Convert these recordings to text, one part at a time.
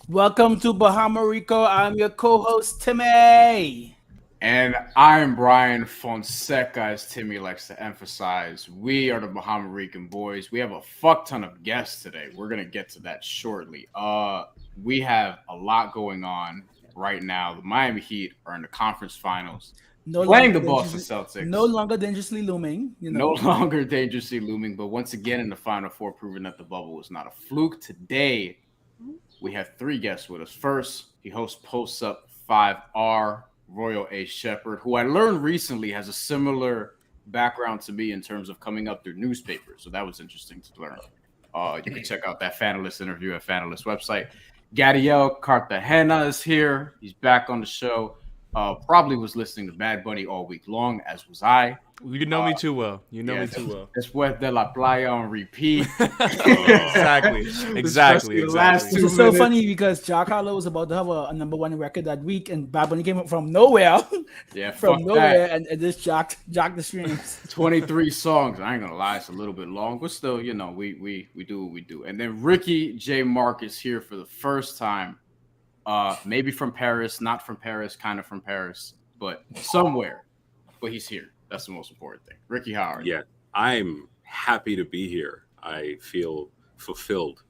Welcome to Bahamarico. I'm your co-host Timmy. And I'm Brian Fonseca, as Timmy likes to emphasize. We are the Bahamarican Boys. We have a fuck ton of guests today. We're gonna get to that shortly. We have a lot going on right now. The Miami Heat are in the conference finals, No playing longer the Boston dangerously, no Celtics. longer dangerously looming. No longer dangerously looming, but once again in the Final Four, proving that the bubble was not a fluke. Today, we have three guests with us. First, he hosts Posts Up 5R, Royal A. Shephard, who I learned recently has a similar background to me in terms of coming up through newspapers. So that was interesting to learn. You can check out that Fanalist interview at Fanalist website. Gadiel Cartegena is here. He's back on the show. Probably was listening to Bad Bunny all week long, as was I. You know me too well. You know me too well. Después de la playa on repeat. Exactly. Especially the last Which 2 is so minutes. funny because Jack Harlow was about to have a number one record that week, and Bad Bunny came up from nowhere, Yeah, from fuck nowhere, that. and just jacked the streams. 23 songs. I ain't gonna lie, it's a little bit long, but still, we do what we do. And then Ricky J. Marc is here for the first time. Maybe from Paris, not from Paris, kind of from Paris, but somewhere. But he's here. That's the most important thing. Ricky, how are you? Yeah, I'm happy to be here. I feel fulfilled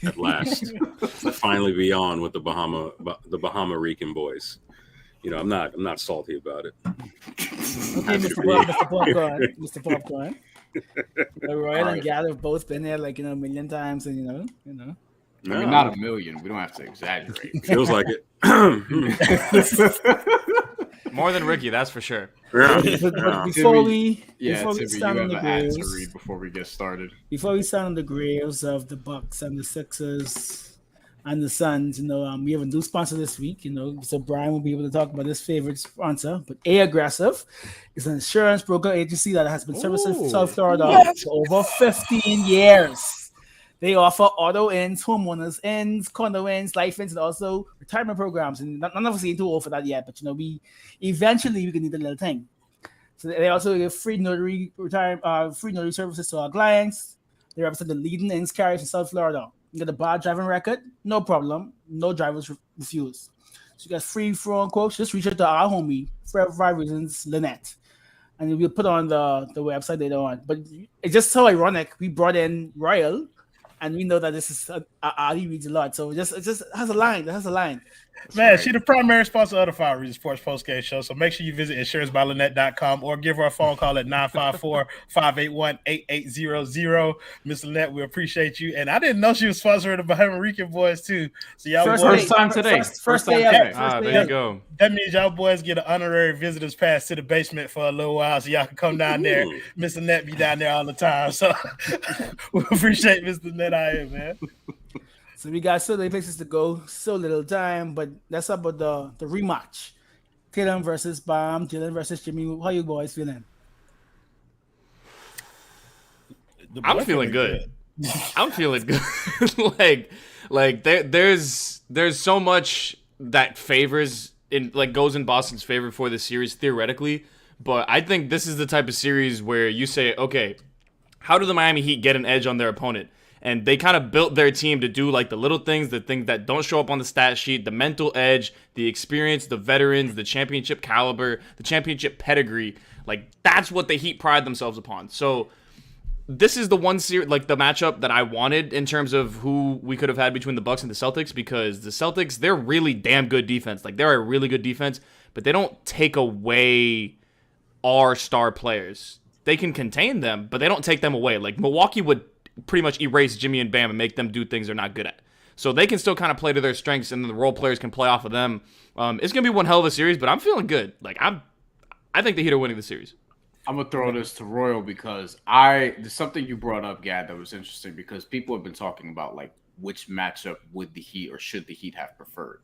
at last to finally be on with the Bahamarican Boys. I'm not salty about it. Okay, Mr. Popcorn, Mr. Popcorn. Royal and Gad have both been there like a million times, and I mean, not a million. We don't have to exaggerate. Feels like it. More than Ricky, that's for sure. But Timmy, before we Timmy, you stand on have the an ad to graves, read before we get started. before we stand on the graves of the Bucks and the Sixers and the Suns, we have a new sponsor this week, so Brian will be able to talk about his favorite sponsor. But A Aggressive is an insurance broker agency that has been servicing South Florida for over 15 years. They offer auto ends, homeowners ends, condo ends, life ends, and also retirement programs. And none of us ain't too old for that yet, but we eventually can need a little thing. So they also give free notary services to our clients. They represent the leading ends carriers in South Florida. You get a bad driving record, no problem. No drivers refuse. So you get free phone quotes. Just reach out to our homie, Forever 5 Reasons, Lynette. And we'll put on the website later on. But it's just so ironic. We brought in Royal, and we know that this is Ali reads a lot. So it just has a line. It has a line. Man, she's the primary sponsor of the Fire Reason Sports Postgame Show. So make sure you visit insurancebylynette.com or give her a phone call at 954-581-8800. Miss Lynette, we appreciate you. And I didn't know she was sponsoring the Bahamarican Boys too. So y'all First time today. First day today. out. There you go. That means y'all boys get an honorary visitor's pass to the basement for a little while, so y'all can come down there. Miss Lynette be down there all the time. So we appreciate Miss Lynette out here, man. So we got so many places to go, so little time, but that's about the rematch. Tatum versus Bam, Dylan versus Jimmy. How you boys feeling? I'm feeling good. I'm feeling good. there's so much that favors goes in Boston's favor for this series theoretically, but I think this is the type of series where you say, okay, how do the Miami Heat get an edge on their opponent? And they kind of built their team to do the little things, the things that don't show up on the stat sheet, the mental edge, the experience, the veterans, the championship caliber, the championship pedigree. That's what the Heat pride themselves upon. So this is the one series, the matchup that I wanted in terms of who we could have had between the Bucks and the Celtics, because the Celtics, they're really damn good defense. They're a really good defense, but they don't take away our star players. They can contain them, but they don't take them away. Milwaukee would pretty much erase Jimmy and Bam and make them do things they're not good at. So they can still kind of play to their strengths, and then the role players can play off of them. It's going to be one hell of a series, but I'm feeling good. I think the Heat are winning the series. I'm going to throw this to Royal because there's something you brought up, Gad, that was interesting because people have been talking about which matchup would the Heat or should the Heat have preferred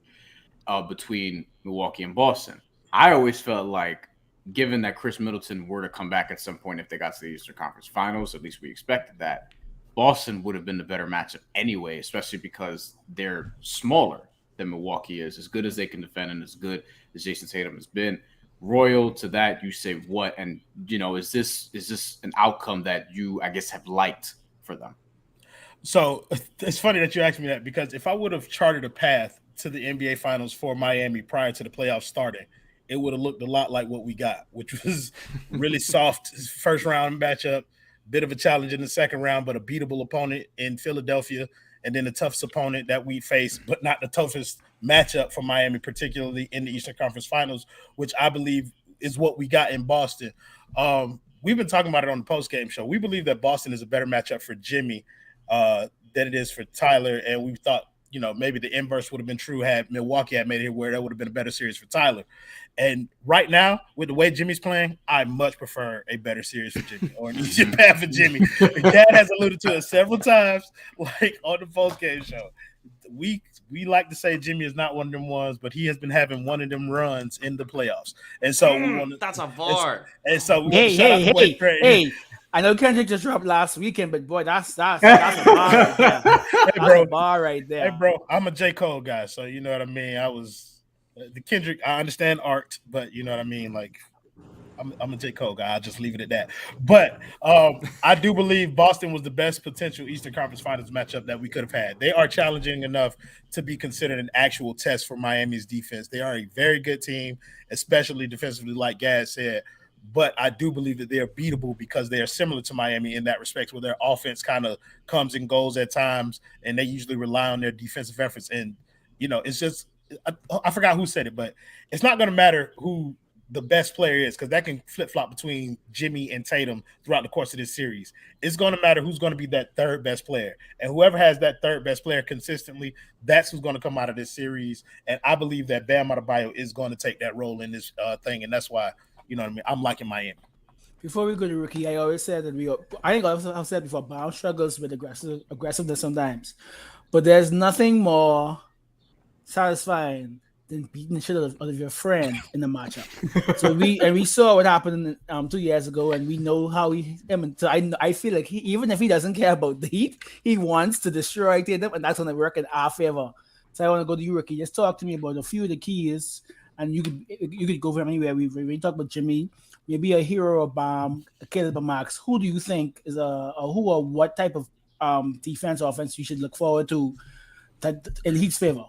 between Milwaukee and Boston. I always felt like, given that Chris Middleton were to come back at some point if they got to the Eastern Conference Finals, at least we expected that, Boston would have been the better matchup anyway, especially because they're smaller than Milwaukee is, as good as they can defend and as good as Jason Tatum has been. Royal, to that, you say what? And, is this an outcome that you, I guess, have liked for them? So it's funny that you asked me that, because if I would have charted a path to the NBA Finals for Miami prior to the playoffs starting, it would have looked a lot like what we got, which was really soft first round matchup, bit of a challenge in the second round, but a beatable opponent in Philadelphia, and then the toughest opponent that we faced, but not the toughest matchup for Miami, particularly in the Eastern Conference Finals, which I believe is what we got in Boston. We've been talking about it on the post-game show. We believe that Boston is a better matchup for Jimmy than it is for Tyler, and we thought, maybe the inverse would have been true had Milwaukee had made it where that would have been a better series for Tyler. And right now, with the way Jimmy's playing, I much prefer a better series for Jimmy, or an easier path for Jimmy. Dad has alluded to it several times, like on the post-game show. We like to say Jimmy is not one of them ones, but he has been having one of them runs in the playoffs. And so we want to, that's a VAR. And so we want to shout out to hey. I know Kendrick just dropped last weekend, but boy, that's a bar right there. Hey, bro, a bar right there. Hey, bro, I'm a J. Cole guy, so you know what I mean. I was the Kendrick. I understand art, but you know what I mean. Like, I'm a J. Cole guy. I'll just leave it at that. But I do believe Boston was the best potential Eastern Conference Finals matchup that we could have had. They are challenging enough to be considered an actual test for Miami's defense. They are a very good team, especially defensively, like Gad said. But I do believe that they are beatable because they are similar to Miami in that respect, where their offense kind of comes and goes at times, and they usually rely on their defensive efforts. And, it's just I forgot who said it, but it's not going to matter who the best player is, because that can flip-flop between Jimmy and Tatum throughout the course of this series. It's going to matter who's going to be that third best player. And whoever has that third best player consistently, that's who's going to come out of this series. And I believe that Bam Adebayo is going to take that role in this thing, and that's why, you know what I mean, I'm liking Miami. Before we go to rookie, I always said that I think I've said before, Bam struggles with aggressiveness sometimes. But there's nothing more satisfying than beating the shit out of your friend in the matchup. So we saw what happened 2 years ago, and we know how so I feel like even if he doesn't care about the Heat, he wants to destroy Tatum, and that's going to work in our favor. So I want to go to you, Ricky. Just talk to me about a few of the keys, and you could go from anywhere. We talk about Jimmy, maybe a hero or Bam, a Caleb or Max. Who do you think is who or what type of defense offense you should look forward to in Heat's favor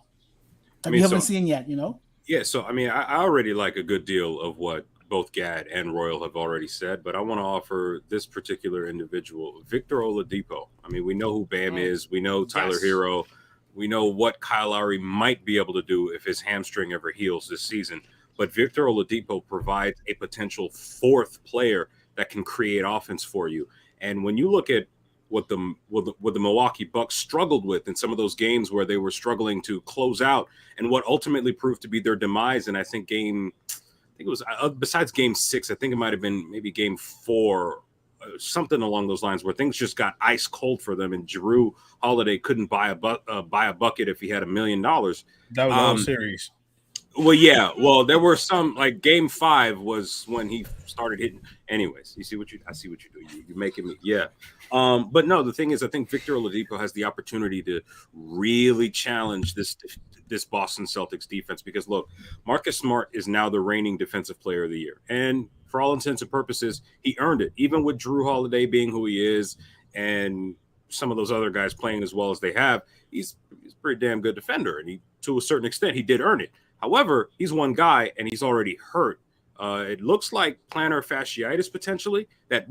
that we haven't seen yet, Yeah, so I already like a good deal of what both Gad and Royal have already said, but I want to offer this particular individual, Victor Oladipo. We know who Bam is. We know Tyler Hero. We know what Kyle Lowry might be able to do if his hamstring ever heals this season. But Victor Oladipo provides a potential fourth player that can create offense for you. And when you look at what the Milwaukee Bucks struggled with in some of those games where they were struggling to close out, and what ultimately proved to be their demise, and I think it was besides game 6, I think it might have been maybe game 4, something along those lines, where things just got ice cold for them, and Jrue Holiday couldn't buy a bucket if he had $1 million. That was the whole series. Well, yeah. Well, there were some, like game 5 was when he started hitting. Anyways, I see what you do. You're making me, yeah. But no, the thing is, I think Victor Oladipo has the opportunity to really challenge this Boston Celtics defense, because look, Marcus Smart is now the reigning defensive player of the year, and for all intents and purposes, he earned it. Even with Jrue Holiday being who he is, and some of those other guys playing as well as they have, he's a pretty damn good defender, and to a certain extent, he did earn it. However, he's one guy, and he's already hurt. It looks like plantar fasciitis potentially. That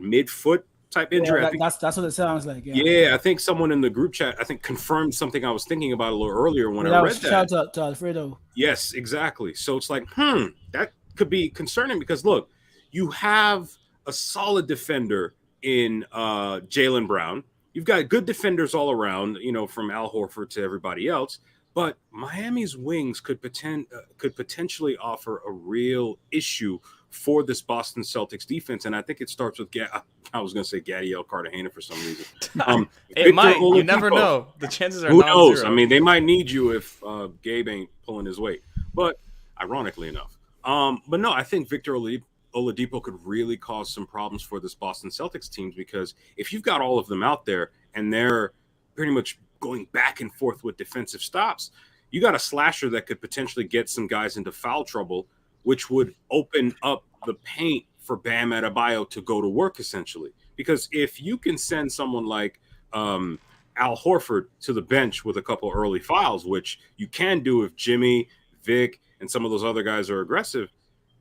mid-foot type injury. Yeah, that's what it sounds like. Yeah, I think someone in the group chat confirmed something I was thinking about a little earlier when I read that. Shout out to Alfredo. Yes, exactly. So it's like, that could be concerning, because look, you have a solid defender in Jaylen Brown. You've got good defenders all around, from Al Horford to everybody else. But Miami's wings could potentially offer a real issue for this Boston Celtics defense, and I think it starts with I was going to say Gadiel Cartegena for some reason. Hey, Mike, you never know. The chances are who knows? non-zero. They might need you if Gabe ain't pulling his weight. But ironically enough, but no, I think Victor Oladipo could really cause some problems for this Boston Celtics team, because if you've got all of them out there and they're pretty much going back and forth with defensive stops, you got a slasher that could potentially get some guys into foul trouble, which would open up the paint for Bam Adebayo to go to work, essentially. Because if you can send someone like Al Al Horford to the bench with a couple early fouls, which you can do if Jimmy, Vic, and some of those other guys are aggressive.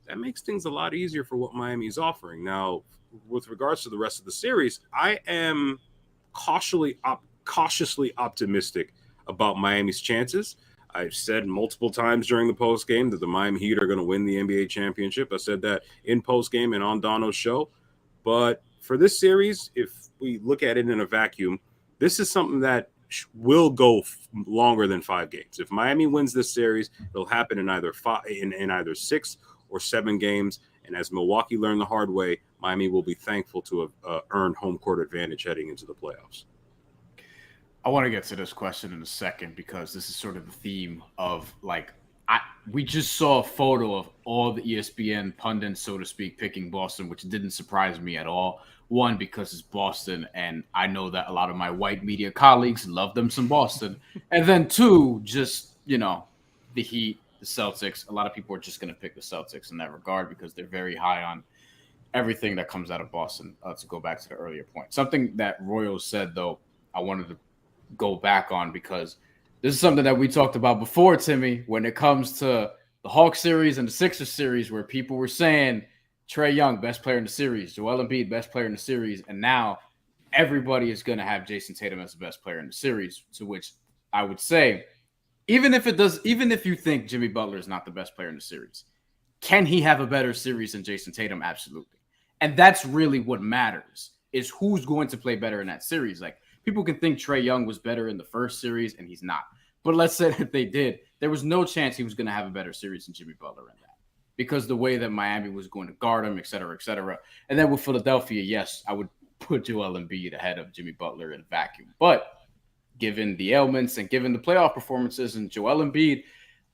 That makes things a lot easier for what Miami is offering. Now, with regards to the rest of the series, I am cautiously optimistic about Miami's chances. I've said multiple times during the post game that the Miami Heat are going to win the NBA championship. I said that in post game and on Dono's show. But for this series, if we look at it in a vacuum, this is something that will go longer than 5 games. If Miami wins this series, it'll happen in either either 6 or 7 games. And as Milwaukee learned the hard way, Miami will be thankful to have earned home court advantage heading into the playoffs. I want to get to this question in a second because this is sort of the theme of we just saw a photo of all the ESPN pundits, so to speak, picking Boston, which didn't surprise me at all. One, because it's Boston, and I know that a lot of my white media colleagues love them some Boston. And then 2, just, the Heat, the Celtics. A lot of people are just going to pick the Celtics in that regard because they're very high on everything that comes out of Boston, to go back to the earlier point. Something that Royal said, though, I wanted to go back on because this is something that we talked about before, Timmy, when it comes to the Hawks series and the Sixers series, where people were saying Trae Young, best player in the series, Joel Embiid, best player in the series, and now everybody is going to have Jason Tatum as the best player in the series, to which I would say, even if you think Jimmy Butler is not the best player in the series, can he have a better series than Jason Tatum? Absolutely. And that's really what matters, is who's going to play better in that series. Like, people can think Trae Young was better in the first series, and he's not. But let's say that they did. There was no chance he was going to have a better series than Jimmy Butler in that, because the way that Miami was going to guard him, et cetera, et cetera. And then with Philadelphia, yes, I would put Joel Embiid ahead of Jimmy Butler in a vacuum. But given the ailments and given the playoff performances and Joel Embiid,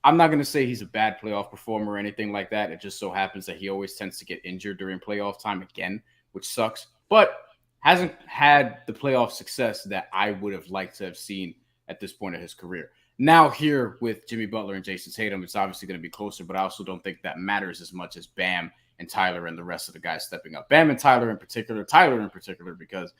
I'm not going to say he's a bad playoff performer or anything like that. It just so happens that he always tends to get injured during playoff time again, which sucks. But hasn't had the playoff success that I would have liked to have seen at this point of his career. Now here with Jimmy Butler and Jason Tatum, it's obviously going to be closer, but I also don't think that matters as much as Bam and Tyler and the rest of the guys stepping up. Bam and Tyler in particular, because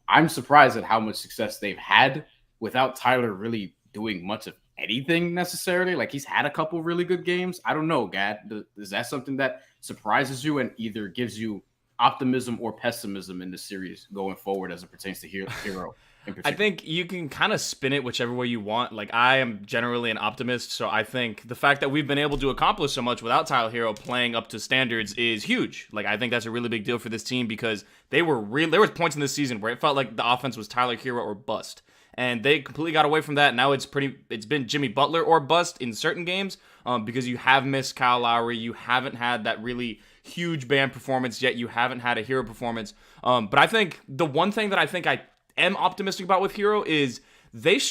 I'm surprised at how much success they've had without Tyler really doing much of anything necessarily. Like, he's had a couple really good games. I don't know, Gad. Is that something that surprises you and either gives you optimism or pessimism in the series going forward as it pertains to Hero? I think you can kind of spin it whichever way you want. Like, I am generally an optimist, so I think the fact that we've been able to accomplish so much without Tyler Hero playing up to standards is huge. Like, I think that's a really big deal for this team because there was points in this season where it felt like the offense was Tyler Hero or bust. And they completely got away from that. Now it's been Jimmy Butler or bust in certain games because you have missed Kyle Lowry. You haven't had that really huge band performance yet. You haven't had a Hero performance. But I think the one thing that I am optimistic about with Hero is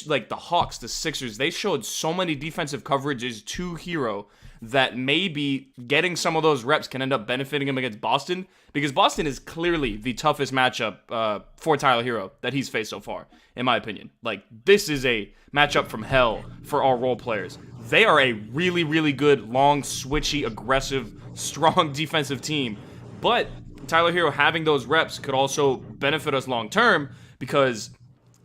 like the Hawks, the Sixers, they showed so many defensive coverages to Hero that maybe getting some of those reps can end up benefiting him against Boston, because Boston is clearly the toughest matchup for Tyler Hero that he's faced so far, in my opinion. Like, this is a matchup from hell for all role players. They are a really, really good, long, switchy, aggressive, strong defensive team. But Tyler Hero having those reps could also benefit us long term, because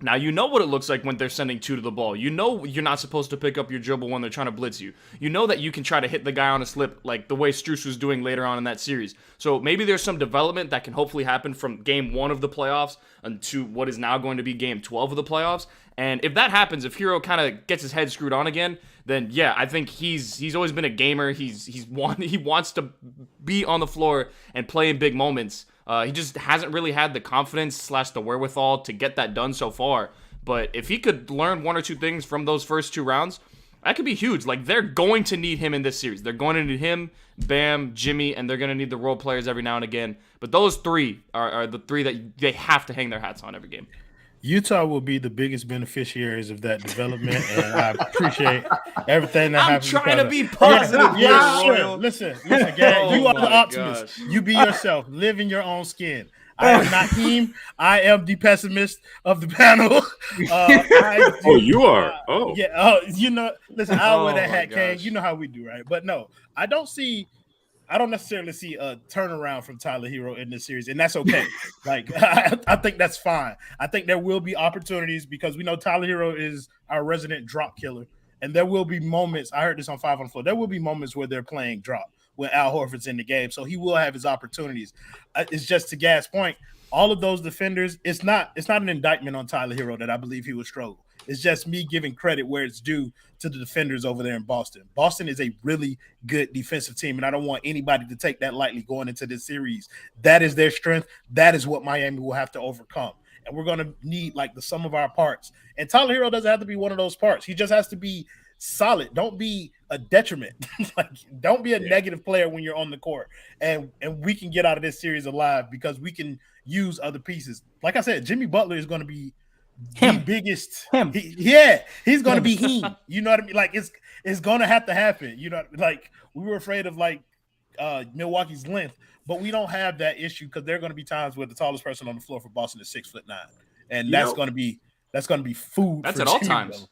now you know what it looks like when they're sending 2 to the ball. You know you're not supposed to pick up your dribble when they're trying to blitz you. You know that you can try to hit the guy on a slip like the way Strus was doing later on in that series. So maybe there's some development that can hopefully happen from game 1 of the playoffs to what is now going to be game 12 of the playoffs. And if that happens, if Hero kind of gets his head screwed on again, then yeah, I think he's always been a gamer. He wants to be on the floor and play in big moments. He just hasn't really had the confidence / the wherewithal to get that done so far. But if he could learn 1 or 2 things from those first 2 rounds, that could be huge. Like, they're going to need him in this series. They're going to need him, Bam, Jimmy, and they're going to need the role players every now and again. But those 3 are the 3 that they have to hang their hats on every game. Utah will be the biggest beneficiaries of that development, and I appreciate everything that happens. I'm trying to be positive. Yeah, sure. Listen, gang. You are the optimist. Gosh. You be yourself. Live in your own skin. I am Naheem. I am the pessimist of the panel. You are. Oh, yeah. Listen, I'll wear that hat, Kane. gosh. You know how we do, right? But no, I don't see I don't necessarily see a turnaround from Tyler Hero in this series, and that's okay. Like I think that's fine. I think there will be opportunities because we know Tyler Hero is our resident drop killer, and there will be moments. I heard this on 5 on the Floor. There will be moments where they're playing drop when Al Horford's in the game, so he will have his opportunities. It's just to Gad's point. All of those defenders, it's not an indictment on Tyler Hero that I believe he would struggle. It's just me giving credit where it's due to the defenders over there in Boston. Boston is a really good defensive team, and I don't want anybody to take that lightly going into this series. That is their strength. That is what Miami will have to overcome. And we're going to need like the sum of our parts. And Tyler Hero doesn't have to be one of those parts. He just has to be solid. Don't be a detriment. Like, don't be a negative player when you're on the court. And we can get out of this series alive because we can use other pieces. Like I said, Jimmy Butler is going to be the biggest. He's going to be him. You know what I mean? Like it's going to have to happen. You know, like we were afraid of like Milwaukee's length, but we don't have that issue because there are going to be times where the tallest person on the floor for Boston is 6'9", and that's going to be food. That's for at all Jimmy times. Butler.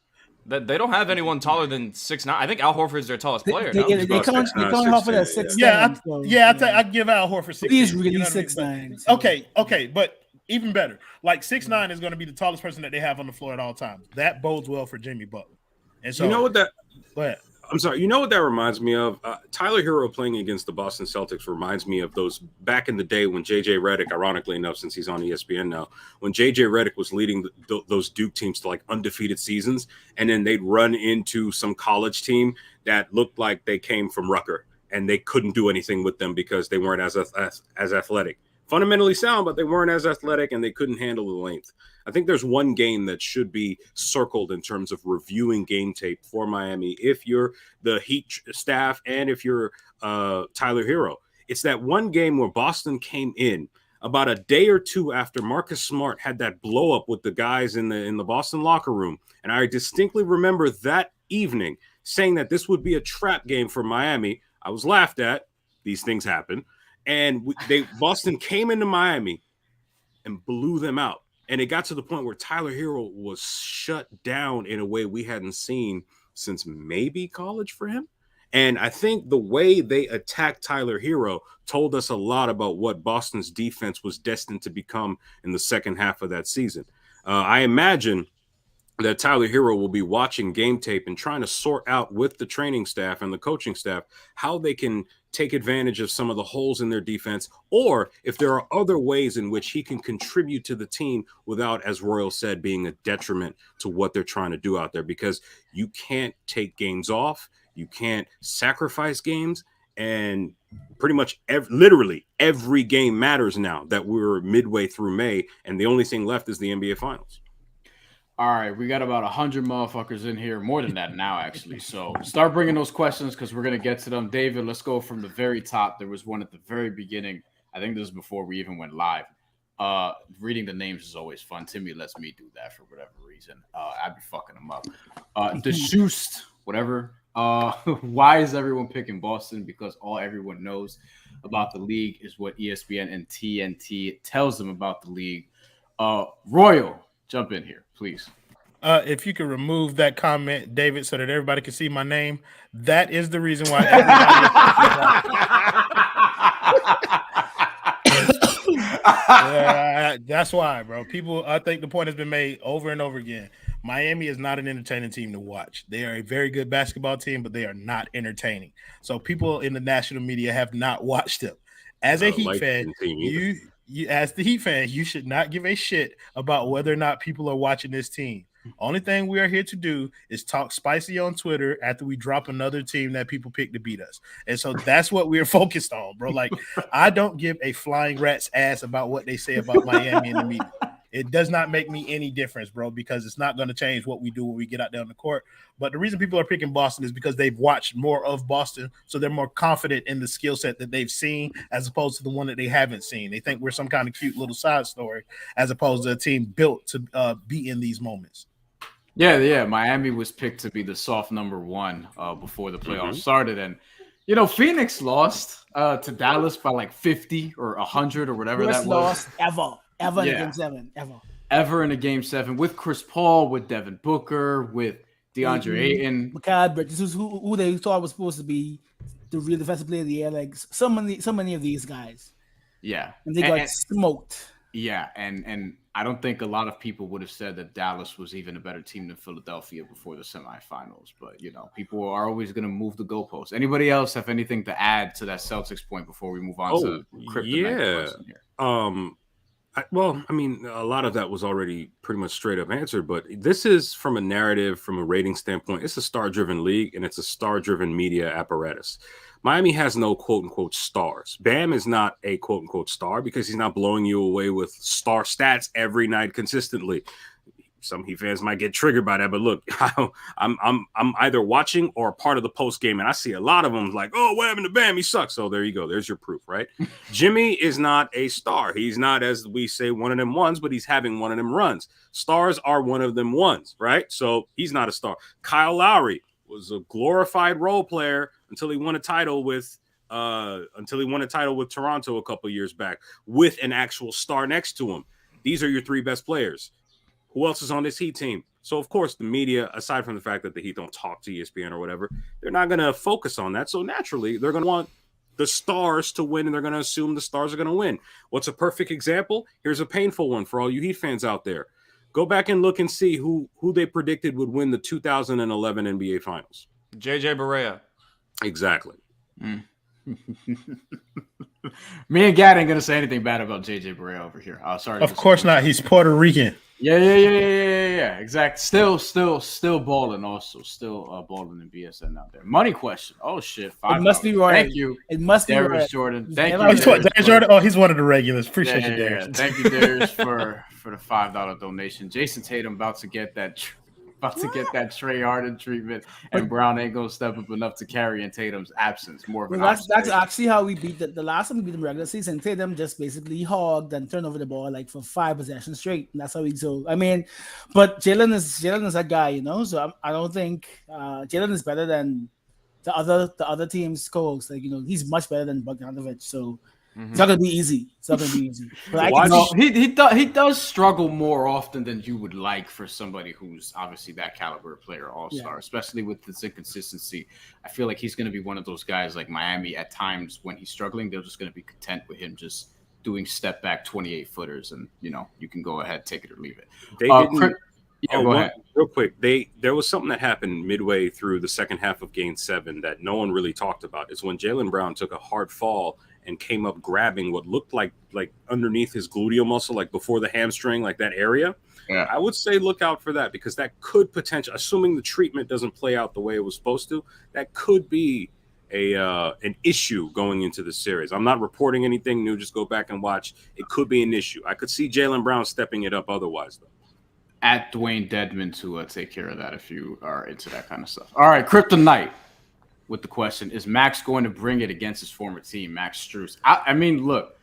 That they don't have anyone taller than 6'9". I think Al Horford is their tallest player. They come off of that 6'10". I give Al Horford 6'10". He's really you know 6'9". Okay, but even better, like 6'9" is going to be the tallest person that they have on the floor at all times. That bodes well for Jimmy Butler. And so, you know what that? Go ahead. I'm sorry. You know what that reminds me of? Tyler Hero playing against the Boston Celtics reminds me of those back in the day when JJ Redick, ironically enough, since he's on ESPN now, when JJ Redick was leading those Duke teams to like undefeated seasons, and then they'd run into some college team that looked like they came from Rucker, and they couldn't do anything with them because they weren't as athletic. Fundamentally sound, but they weren't as athletic and they couldn't handle the length. I think there's one game that should be circled in terms of reviewing game tape for Miami if you're the Heat staff and if you're Tyler Hero. It's that one game where Boston came in about a day or two after Marcus Smart had that blow up with the guys in the Boston locker room. And I distinctly remember that evening saying that this would be a trap game for Miami. I was laughed at. These things happen. And Boston came into Miami and blew them out. And it got to the point where Tyler Hero was shut down in a way we hadn't seen since maybe college for him. And I think the way they attacked Tyler Hero told us a lot about what Boston's defense was destined to become in the second half of that season. I imagine that Tyler Hero will be watching game tape and trying to sort out with the training staff and the coaching staff how they can take advantage of some of the holes in their defense, or if there are other ways in which he can contribute to the team without, as Royal said, being a detriment to what they're trying to do out there, because you can't take games off. You can't sacrifice games, and pretty much literally every game matters now that we're midway through May, and the only thing left is the NBA Finals. All right, we got about 100 motherfuckers in here, more than that now, actually. So start bringing those questions because we're going to get to them. David, let's go from the very top. There was one at the very beginning. I think this was before we even went live. Reading the names is always fun. Timmy lets me do that for whatever reason. I'd be fucking them up. Deschust, whatever. Why is everyone picking Boston? Because all everyone knows about the league is what ESPN and TNT tells them about the league. Royal, jump in here, please. If you could remove that comment, David, so that everybody can see my name, that is the reason why that's why, bro. People, I think the point has been made over and over again. Miami is not an entertaining team to watch. They are a very good basketball team, but they are not entertaining. So people in the national media have not watched them. As a Heat fan, you as the Heat fan, you should not give a shit about whether or not people are watching this team. Only thing we are here to do is talk spicy on Twitter after we drop another team that people pick to beat us. And so that's what we're focused on, bro. Like, I don't give a flying rat's ass about what they say about Miami in the media. It does not make me any difference, bro, because it's not going to change what we do when we get out there on the court. But the reason people are picking Boston is because they've watched more of Boston, so they're more confident in the skill set that they've seen as opposed to the one that they haven't seen. They think we're some kind of cute little side story as opposed to a team built to be in these moments. Yeah. Miami was picked to be the soft number one before the playoffs started. And, you know, Phoenix lost to Dallas by like 50 or 100 or whatever that was. Lost ever in a game 7, ever in a game 7 with Chris Paul, with Devin Booker, with DeAndre Ayton. Mikal Bridges, who they thought was supposed to be the real defensive player of the year, like so many of these guys, Yeah, and they got smoked. Yeah, and I don't think a lot of people would have said that Dallas was even a better team than Philadelphia before the semifinals. But, people are always going to move the goalposts. Anybody else have anything to add to that Celtics point before we move on to Kryptonite question here? A lot of that was already pretty much straight up answered, but this is from a narrative, from a rating standpoint. It's a star-driven league, and it's a star-driven media apparatus. Miami has no quote-unquote stars. Bam is not a quote-unquote star because he's not blowing you away with star stats every night consistently. Some Heat fans might get triggered by that, but look, I'm either watching or a part of the post game, and I see a lot of them like, "Oh, what happened to Bam? He sucks." So there you go. There's your proof, right? Jimmy is not a star. He's not, as we say, one of them ones, but he's having one of them runs. Stars are one of them ones, right? So he's not a star. Kyle Lowry was a glorified role player until he won a title with Toronto a couple years back with an actual star next to him. These are your three best players. Who else is on this Heat team? So, of course, the media, aside from the fact that the Heat don't talk to ESPN or whatever, they're not going to focus on that. So, naturally, they're going to want the stars to win, and they're going to assume the stars are going to win. What's a perfect example? Here's a painful one for all you Heat fans out there. Go back and look and see who they predicted would win the 2011 NBA Finals. JJ Barea. Exactly. Me and Gad ain't going to say anything bad about JJ Barea over here. Sorry. Of course not. He's Puerto Rican. Yeah. Exactly. Still balling. Also, still balling in BSN out there. Money question. Oh shit. It must be Roy. Thank you. It must be Darius Roy. Jordan. Thank Oh, you. Darius Jordan. Oh, he's one of the regulars. Appreciate you, Darius. Thank you, Darius, for the $5 donation. Jason Tatum about to get that Trey Harden treatment, and Brown ain't gonna step up enough to carry in Tatum's absence. More of an that's actually how we beat the last time we beat them regular season. Tatum just basically hogged and turned over the ball like for 5 possessions straight. And that's how we so. I mean, but Jalen is that guy, So I don't think Jalen is better than the other team's co-hosts. Like he's much better than Bogdanovic. So. It's not gonna be easy. But he does struggle more often than you would like for somebody who's obviously that caliber player, all-star, especially with this inconsistency. I feel like he's gonna be one of those guys like Miami. At times when he's struggling, they're just gonna be content with him just doing step back 28-footers, and you can go ahead, take it or leave it. Go ahead. Real quick, there was something that happened midway through the second half of Game 7 that no one really talked about. Is when Jaylen Brown took a hard fall and came up grabbing what looked like underneath his gluteal muscle, like before the hamstring, like that area. Yeah. I would say look out for that because that could potentially, assuming the treatment doesn't play out the way it was supposed to, that could be an issue going into the series. I'm not reporting anything new. Just go back and watch. It could be an issue. I could see Jaylen Brown stepping it up otherwise, though. At Dwayne Dedman to take care of that if you are into that kind of stuff. All right, Kryptonite with the question, is Max going to bring it against his former team, Max Strus? I mean, look,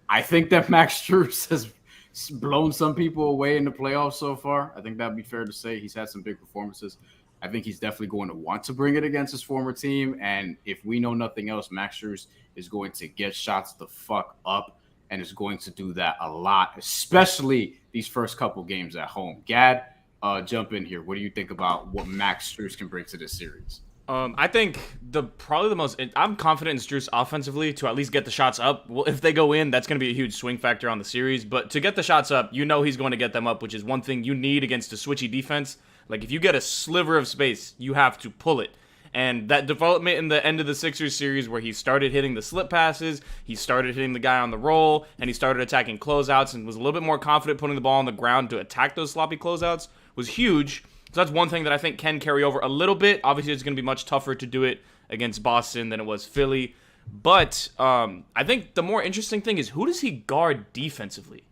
I think that Max Strus has blown some people away in the playoffs so far. I think that'd be fair to say. He's had some big performances. I think he's definitely going to want to bring it against his former team. And if we know nothing else, Max Strus is going to get shots the fuck up and is going to do that a lot, especially these first couple games at home. Gad, jump in here. What do you think about what Max Strus can bring to this series? I think I'm confident in Strus offensively to at least get the shots up. Well, if they go in, that's going to be a huge swing factor on the series. But to get the shots up, he's going to get them up, which is one thing you need against a switchy defense. Like if you get a sliver of space, you have to pull it. And that development in the end of the Sixers series where he started hitting the slip passes, he started hitting the guy on the roll, and he started attacking closeouts and was a little bit more confident putting the ball on the ground to attack those sloppy closeouts was huge. So that's one thing that I think can carry over a little bit. Obviously, it's going to be much tougher to do it against Boston than it was Philly. But I think the more interesting thing is who does he guard defensively?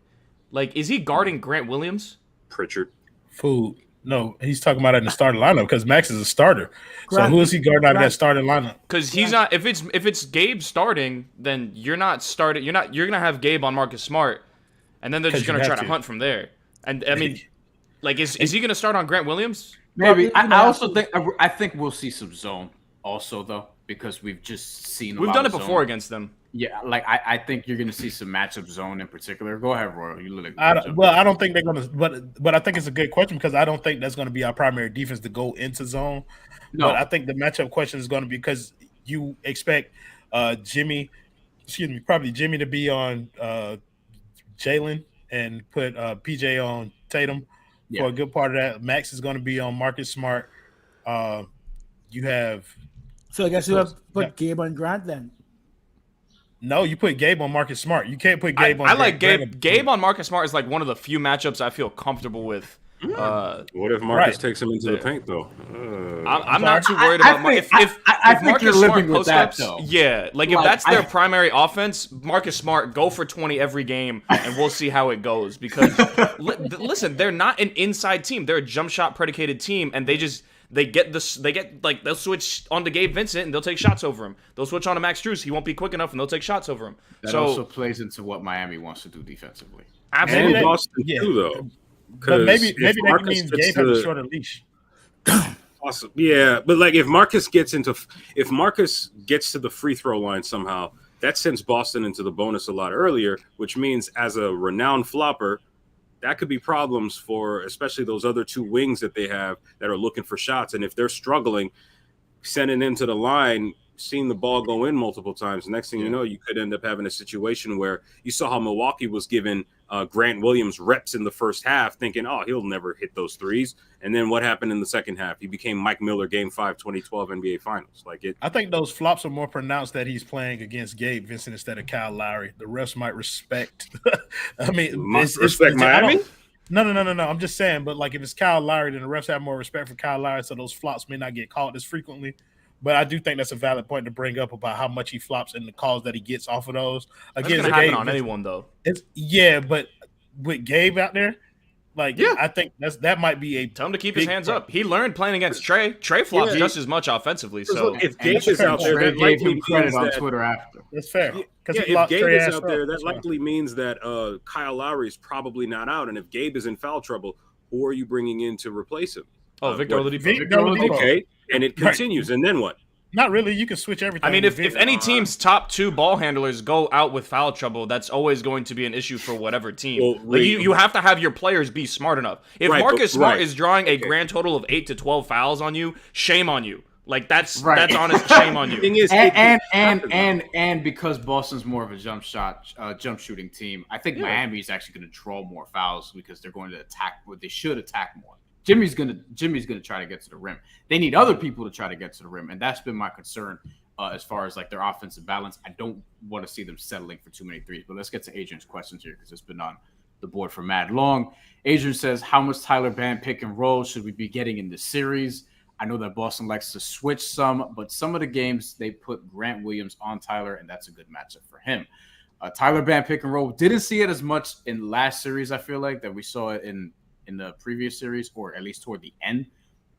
Like, is he guarding Grant Williams? Pritchard. Food. No, he's talking about it in the starting lineup because Max is a starter. So who is he guarding out of that starting lineup? Because he's not. If it's Gabe starting, then you're not starting. You're gonna have Gabe on Marcus Smart, and then they're just gonna try to hunt from there. And I mean, like, is he gonna start on Grant Williams? Maybe. I think we'll see some zone also though because we've just seen. We've done it before against them. Yeah, like I think you're going to see some matchup zone in particular. Go ahead, Royal. You look. I don't think they're going to, but I think it's a good question because I don't think that's going to be our primary defense to go into zone. No, but I think the matchup question is going to be because you expect Jimmy to be on Jalen and put PJ on Tatum for a good part of that. Max is going to be on Marcus Smart. You have So I guess you have put Gabe on Grant then. no, you put Gabe on Marcus Smart. You can't put Gabe on. I like Grant. Gabe on Marcus Smart is like one of the few matchups I feel comfortable with. What if Marcus takes him into the paint though? I'm not too worried about if Marcus Smart post ups. Yeah, like if that's their primary offense, Marcus Smart go for 20 every game, and we'll see how it goes. Because listen, they're not an inside team; they're a jump shot predicated team, and they'll switch on to Gabe Vincent and they'll take shots over him. They'll switch on to Max Strus. He won't be quick enough and they'll take shots over him. That also plays into what Miami wants to do defensively. Absolutely. And Boston too, though. But maybe that means Gabe has a shorter leash. Awesome. Yeah, but like if Marcus gets to the free throw line somehow, that sends Boston into the bonus a lot earlier, which means as a renowned flopper, that could be problems for especially those other two wings that they have that are looking for shots. And if they're struggling, sending them to the line, seeing the ball go in multiple times, next thing you know, you could end up having a situation where you saw how Milwaukee was giving Grant Williams reps in the first half, thinking, oh, he'll never hit those threes. And then what happened in the second half? He became Mike Miller, Game 5, 2012 NBA Finals. I think those flops are more pronounced that he's playing against Gabe Vincent instead of Kyle Lowry. The refs might respect. I mean, respect Miami? No. I'm just saying, but like if it's Kyle Lowry, then the refs have more respect for Kyle Lowry, so those flops may not get called as frequently. But I do think that's a valid point to bring up about how much he flops and the calls that he gets off of those. Again, it's going to happen on anyone, though. But with Gabe out there, I think that might be a tell him to keep his hands up. He learned playing against Trey. Trey flops just as much offensively. So if Gabe is out there, that likely means credit on Twitter after. That's fair. If Gabe is out there, that likely means that Kyle Lowry is probably not out. And if Gabe is in foul trouble, who are you bringing in to replace him? Oh, Victor Oladipo. Okay, and it continues, and then what? Not really. You can switch everything. I mean, if any team's top two ball handlers go out with foul trouble, that's always going to be an issue for whatever team. Well, you have to have your players be smart enough. If Marcus Smart is drawing a grand total of 8 to 12 fouls on you, shame on you. That's honest. Shame on you. Thing is, and because Boston's more of a jump shooting team, I think Miami is actually going to draw more fouls because they're going to attack. They should attack more. Jimmy's gonna try to get to the rim. They need other people to try to get to the rim, and that's been my concern as far as like their offensive balance. I don't want to see them settling for too many threes. But let's get to Adrian's questions here because it's been on the board for mad long. Adrian says, "How much Tyler Bam pick and roll should we be getting in this series? I know that Boston likes to switch some, but some of the games they put Grant Williams on Tyler, and that's a good matchup for him." Tyler Bam pick and roll, didn't see it as much in last series. I feel like that we saw it in the previous series, or at least toward the end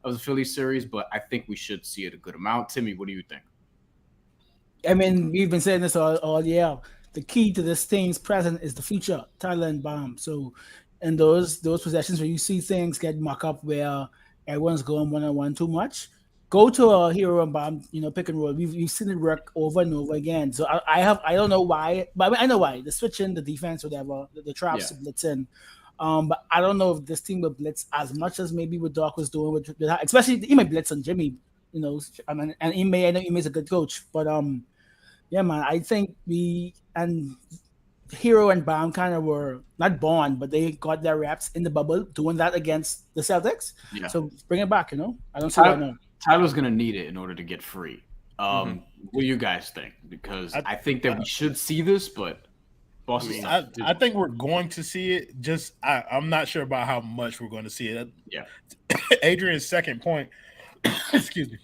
of the Phillies series, but I think we should see it a good amount. Timmy, what do you think? I mean, we've been saying this all year. The key to this team's present is the future, Tyler and Bam. So in those possessions where you see things get muck up where everyone's going one-on-one too much, go to a Hero and Bam, pick and roll. We've seen it work over and over again. So I don't know why, but I mean, I know why. The switch in, the defense, whatever, the traps to blitz in. But I don't know if this team will blitz as much as maybe what Doc was doing with especially he may blitz on Jimmy, I mean, and I know Ime's a good coach, but yeah, man, I think Hero and Bam kind of were not born, but they got their reps in the bubble doing that against the Celtics. Yeah. So bring it back, I don't see that now. Tyler's gonna need it in order to get free. What do you guys think? Because I think that we should see this, but I think we're going to see it. I'm not sure about how much we're going to see it. Yeah. Adrian's second point, excuse me,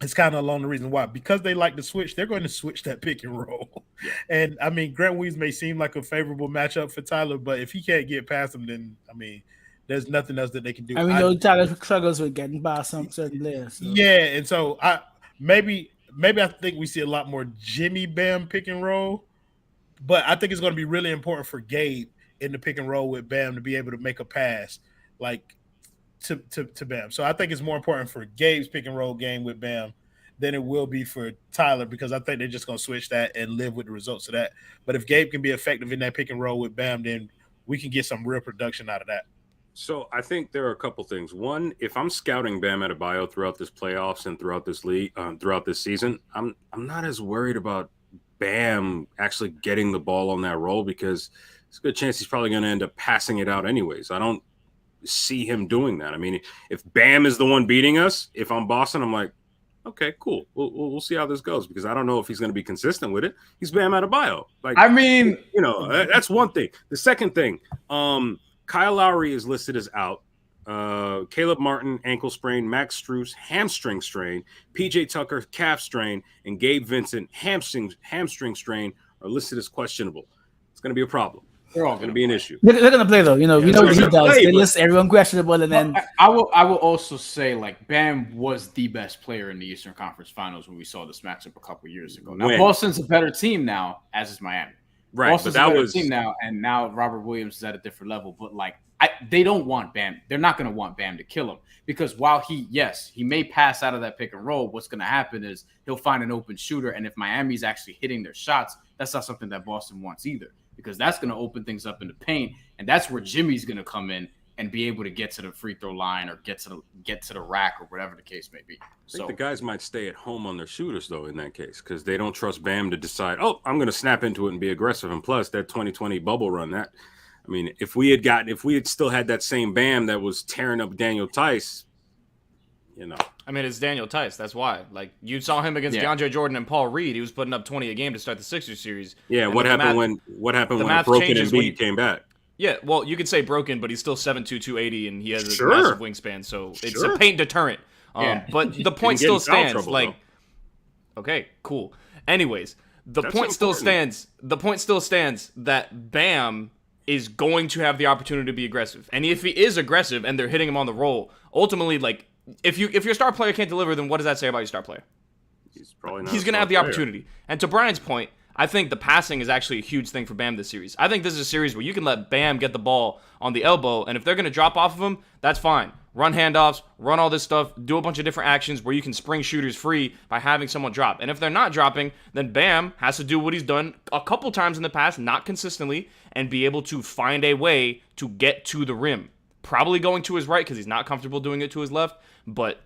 it's kind of along the reason why. Because they like to switch, they're going to switch that pick and roll. Yeah. And I mean, Grant Williams may seem like a favorable matchup for Tyler, but if he can't get past him, then I mean, there's nothing else that they can do. I mean, Tyler struggles with getting by some certain players. So. Yeah, and so maybe I think we see a lot more Jimmy Bam pick and roll. But I think it's going to be really important for Gabe in the pick and roll with Bam to be able to make a pass like to Bam. So I think it's more important for Gabe's pick and roll game with Bam than it will be for Tyler because I think they're just going to switch that and live with the results of that. But if Gabe can be effective in that pick and roll with Bam, then we can get some real production out of that. So I think there are a couple things. One, if I'm scouting Bam Adebayo throughout this playoffs and throughout this league, throughout this season, I'm not as worried about Bam actually getting the ball on that roll because it's a good chance he's probably going to end up passing it out anyways. I don't see him doing that. I mean, if Bam is the one beating us, if I'm Boston, I'm like, okay, cool. We'll see how this goes because I don't know if he's going to be consistent with it. He's Bam Adebayo. Like, I mean, that's one thing. The second thing, Kyle Lowry is listed as out. Caleb Martin, ankle sprain. Max Strus, hamstring strain. PJ Tucker, calf strain. And Gabe Vincent, hamstring strain are listed as questionable. It's going to be a problem. they're all It's going to be an issue. They're going to play though. You know Yeah, what they're he gonna does. play, They but- list everyone questionable, and then I will also say like Bam was the best player in the Eastern Conference Finals when we saw this matchup a couple years ago. Now When? Boston's a better team now, as is Miami. Right, Boston's but that a better was team now, and now Robert Williams is at a different level. But like, they don't want Bam. They're not going to want Bam to kill him because while he may pass out of that pick and roll, what's going to happen is he'll find an open shooter, and if Miami's actually hitting their shots, that's not something that Boston wants either because that's going to open things up in the paint, and that's where Jimmy's going to come in and be able to get to the free throw line or get to the rack or whatever the case may be. I So think the guys might stay at home on their shooters, though, in that case, because they don't trust Bam to decide, oh, I'm going to snap into it and be aggressive. And plus, that 2020 bubble run, if we had still had that same Bam that was tearing up Daniel Tice, I mean, it's Daniel Tice. That's why. Like, you saw him against Yeah. DeAndre Jordan and Paul Reed. He was putting up 20 a game to start the Sixers series. yeah. And What the happened math- when a math broken changes when Embiid you- came back? Yeah, well, you could say broken, but he's still 7'2", 280, and he has a Sure. massive wingspan, so it's Sure. a paint deterrent. Yeah. But the point Didn't still get in foul stands. trouble, Like, okay, cool. Anyways, the That's point still important. stands. The point still stands that Bam is going to have the opportunity to be aggressive, and if he is aggressive and they're hitting him on the roll, ultimately, like, if your star player can't deliver, then what does that say about your star player? He's probably not. He's going to have the opportunity. And to Brian's point, I think the passing is actually a huge thing for Bam this series. I think this is a series where you can let Bam get the ball on the elbow, and if they're going to drop off of him, that's fine. Run handoffs, run all this stuff, do a bunch of different actions where you can spring shooters free by having someone drop. And if they're not dropping, then Bam has to do what he's done a couple times in the past, not consistently, and be able to find a way to get to the rim. Probably going to his right because he's not comfortable doing it to his left, but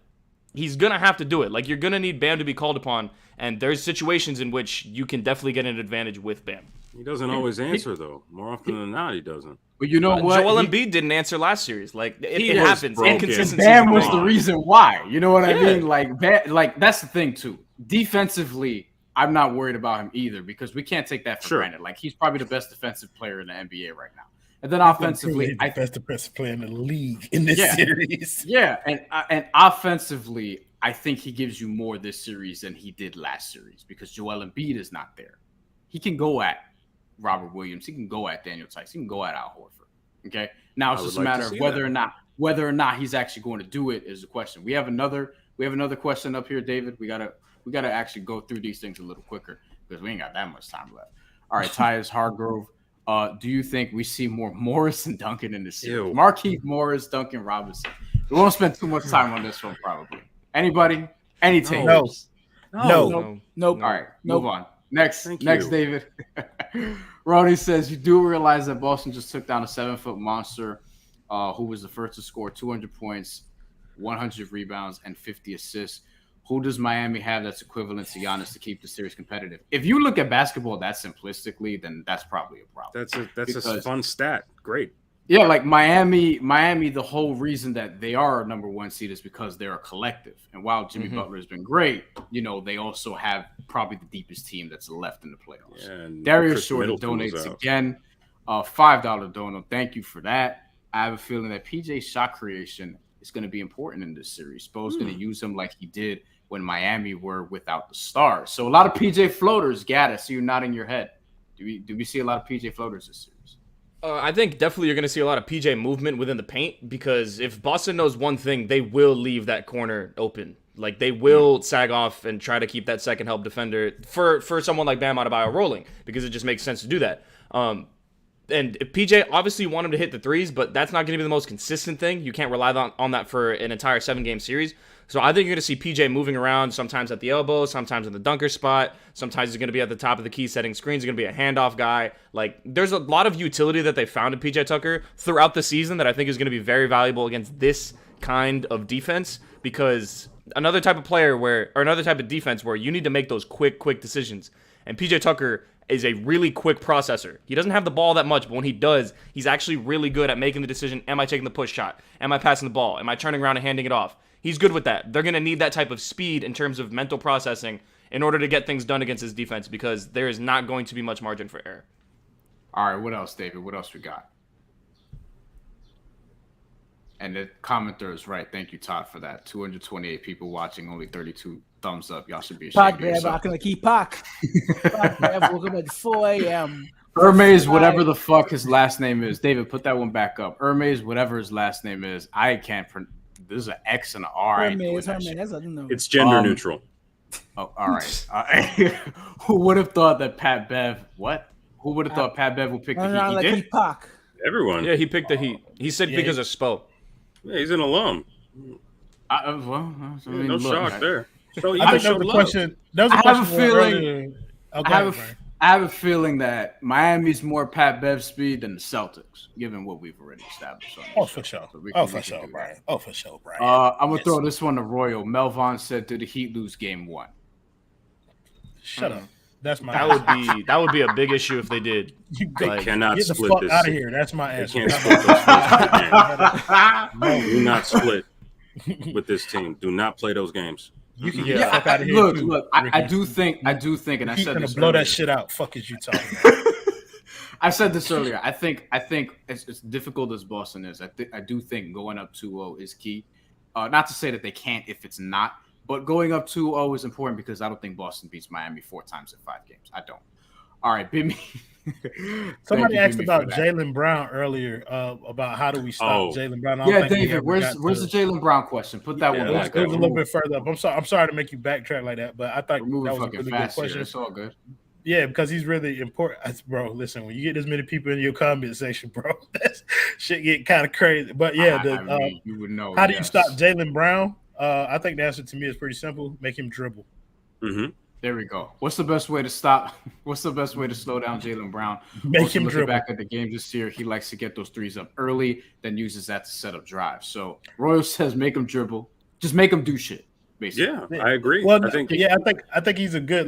he's going to have to do it. Like, you're going to need Bam to be called upon, and there's situations in which you can definitely get an advantage with Bam. He doesn't always answer, though. More often than not, he doesn't. but you know what? Joel Embiid didn't answer last series. Like, He it was happens. broken. Inconsistency. Bam was is the gone. reason why. You know what I Yeah. mean? Like that's the thing too. Defensively, I'm not worried about him either because we can't take that for Sure. granted. Like he's probably the best defensive player in the NBA right now. And then offensively, the best defensive player in the league in this Yeah. series. yeah, and offensively, I think he gives you more this series than he did last series because Joel Embiid is not there. He can go at Robert Williams. He can go at Daniel Tice. He can go at Al Horford. Okay. Now it's I just would a like to matter of see whether or not he's actually going to do it is the question. We have another question up here, David. We gotta actually go through these things a little quicker because we ain't got that much time left. All right, Tyus Hargrove. Do you think we see more Morris and Duncan in this series? Ew. Marquise Morris, Duncan Robinson. We won't spend too much time on this one, probably. Anybody? Any takers? No. nope. All right, Nope. move on. Next, Thank next, you. David. Ronnie says you do realize that Boston just took down a 7-foot monster who was the first to score 200 points, 100 rebounds, and 50 assists. Who does Miami have that's equivalent to Giannis to keep the series competitive? If you look at basketball that simplistically, then that's probably a problem. That's a Because- fun stat. Great. Yeah, like Miami, the whole reason that they are a number one seed is because they're a collective. And while Jimmy Butler has been great, they also have probably the deepest team that's left in the playoffs. Yeah, and Darius Chris Shorter Middleton was donates out. again, $5 dono. Thank you for that. I have a feeling that PJ's shot creation is going to be important in this series. Spo's going to use him like he did when Miami were without the stars. So a lot of PJ floaters. Gad, I see you nodding your head. Do we see a lot of PJ floaters this series? I think definitely you're going to see a lot of PJ movement within the paint because if Boston knows one thing, they will leave that corner open. Like, they will sag off and try to keep that second help defender for someone like Bam Adebayo rolling because it just makes sense to do that. And if PJ obviously you want him to hit the threes, but that's not going to be the most consistent thing. You can't rely on that for an entire 7-game series. So I think you're going to see PJ moving around, sometimes at the elbow, sometimes in the dunker spot. Sometimes he's going to be at the top of the key setting screens. He's going to be a handoff guy. Like, there's a lot of utility that they found in PJ Tucker throughout the season that I think is going to be very valuable against this kind of defense, because another type of defense where you need to make those quick decisions. And PJ Tucker is a really quick processor. He doesn't have the ball that much, but when he does, he's actually really good at making the decision, am I taking the push shot? Am I passing the ball? Am I turning around and handing it off? He's good with that. They're going to need that type of speed in terms of mental processing in order to get things done against his defense, because there is not going to be much margin for error. All right, what else, David? What else we got? And the commenter is right. Thank you, Todd, for that. 228 people watching, only 32 thumbs up. Y'all should be ashamed of yourself. Rocking the key Pac. Welcome at 4 a.m. Hermes, whatever the fuck his last name is. David, put that one back up. Hermes, whatever his last name is. I can't pronounce. There's an X and an R. Hermes. It's gender neutral. Oh, all right. Who would have thought that Pat Bev? What? Who would have thought Pat Bev would pick the Heat? He did. Pac. Everyone. Yeah, he picked the Heat. He said because of Spo. Yeah, he's an alum. No shock there. So I think that was the question. I have a feeling that Miami's more Pat Bev speed than the Celtics, given what we've already established. For sure. Brian. I'm gonna throw this one to Royal. Melvon said, "Did the Heat lose Game 1?" Shut up. That's my. That would be a big issue if they did. They cannot get the split fuck this. Out of here. That's my answer. They can't split those games. Do not split with this team. Do not play those games. You can get the fuck out of here. Look. I do think, and I said this. Blow that shit out. Fuck is you talking about? I said this earlier. I think as difficult as Boston is, I do think going up 2-0 is key. Not to say that they can't if it's not, but going up 2-0 is important because I don't think Boston beats Miami 4 times in 5 games. I don't. All right, Bimmy. Somebody asked about Jaylen Brown earlier, about how do we stop Jaylen Brown. Yeah, David, where's the Jaylen Brown question? Put that one back. It was a little bit further up. I'm sorry to make you backtrack like that, but I thought that was a really good question. It's all good. Yeah, because he's really important. Bro, listen, when you get this many people in your comment section, bro, that shit get kind of crazy. But yeah, you would know. How do you stop Jaylen Brown? I think the answer to me is pretty simple. Make him dribble. Mm-hmm. There we go. What's the best way to stop? What's the best way to slow down Jaylen Brown? Make him dribble. Back at the game this year, he likes to get those threes up early, then uses that to set up drives. So Royal says, make him dribble. Just make him do shit. Basically. Yeah, I agree. Well, I think he's a good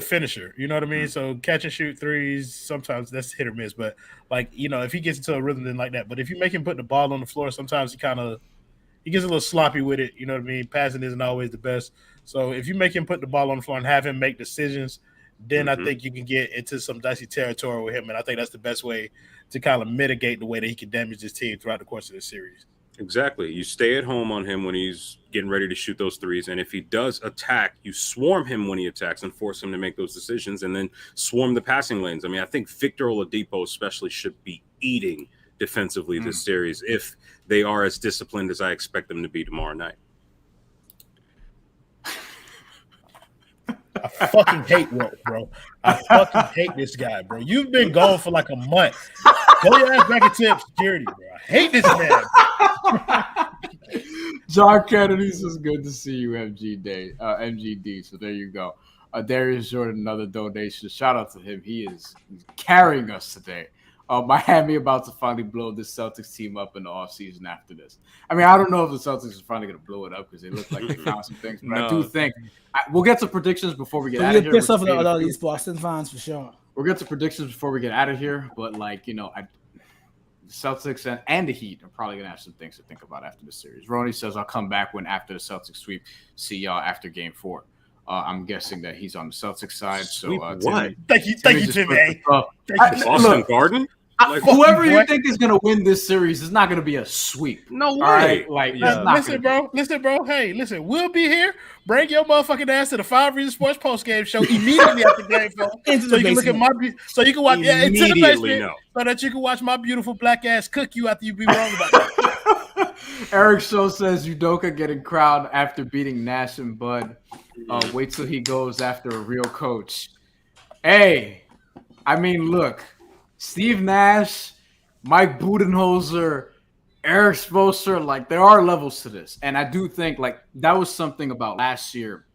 finisher. You know what I mean? Mm-hmm. So catch and shoot threes, sometimes that's hit or miss. But if he gets into a rhythm, then like that. But if you make him put the ball on the floor, sometimes he gets a little sloppy with it. You know what I mean? Passing isn't always the best. So if you make him put the ball on the floor and have him make decisions, then I think you can get into some dicey territory with him. And I think that's the best way to kind of mitigate the way that he can damage his team throughout the course of the series. Exactly. You stay at home on him when he's getting ready to shoot those threes. And if he does attack, you swarm him when he attacks and force him to make those decisions and then swarm the passing lanes. I mean, I think Victor Oladipo especially should be eating defensively this series if they are as disciplined as I expect them to be tomorrow night. I fucking hate Wilt, bro. I fucking hate this guy, bro. You've been gone for like a month. Go your ass back into obscurity, bro. I hate this man. John Kennedy says, good to see you, MGD. So there you go. Darius Jordan, another donation. Shout out to him. He's carrying us today. Miami about to finally blow this Celtics team up in the offseason after this. I mean, I don't know if the Celtics are finally going to blow it up because they look like they found some things. But I do think we'll get to predictions before we get out of here. Pissed off at all these Boston fans for sure. We'll get to predictions before we get out of here. But, the Celtics and the Heat are probably going to have some things to think about after the series. Ronnie says, I'll come back after the Celtics sweep. See y'all after Game 4. I'm guessing that he's on the Celtics side. So, what? Thank you, Timmy. Boston Garden? Whoever you think is going to win this series is not going to be a sweep. No way. Right? Listen, bro. Hey, listen. We'll be here. Bring your motherfucking ass to the 5 Reasons Sports post game show immediately after game 4. So you can look at so you can watch into the basement, so that you can watch my beautiful black ass cook you after you be wrong about that. Eric Shaw says Udoka getting crowned after beating Nash and Bud. Wait till he goes after a real coach. Hey, I mean, look. Steve Nash, Mike Budenholzer, Eric Spoelstra, like there are levels to this. And I do think like that was something about last year.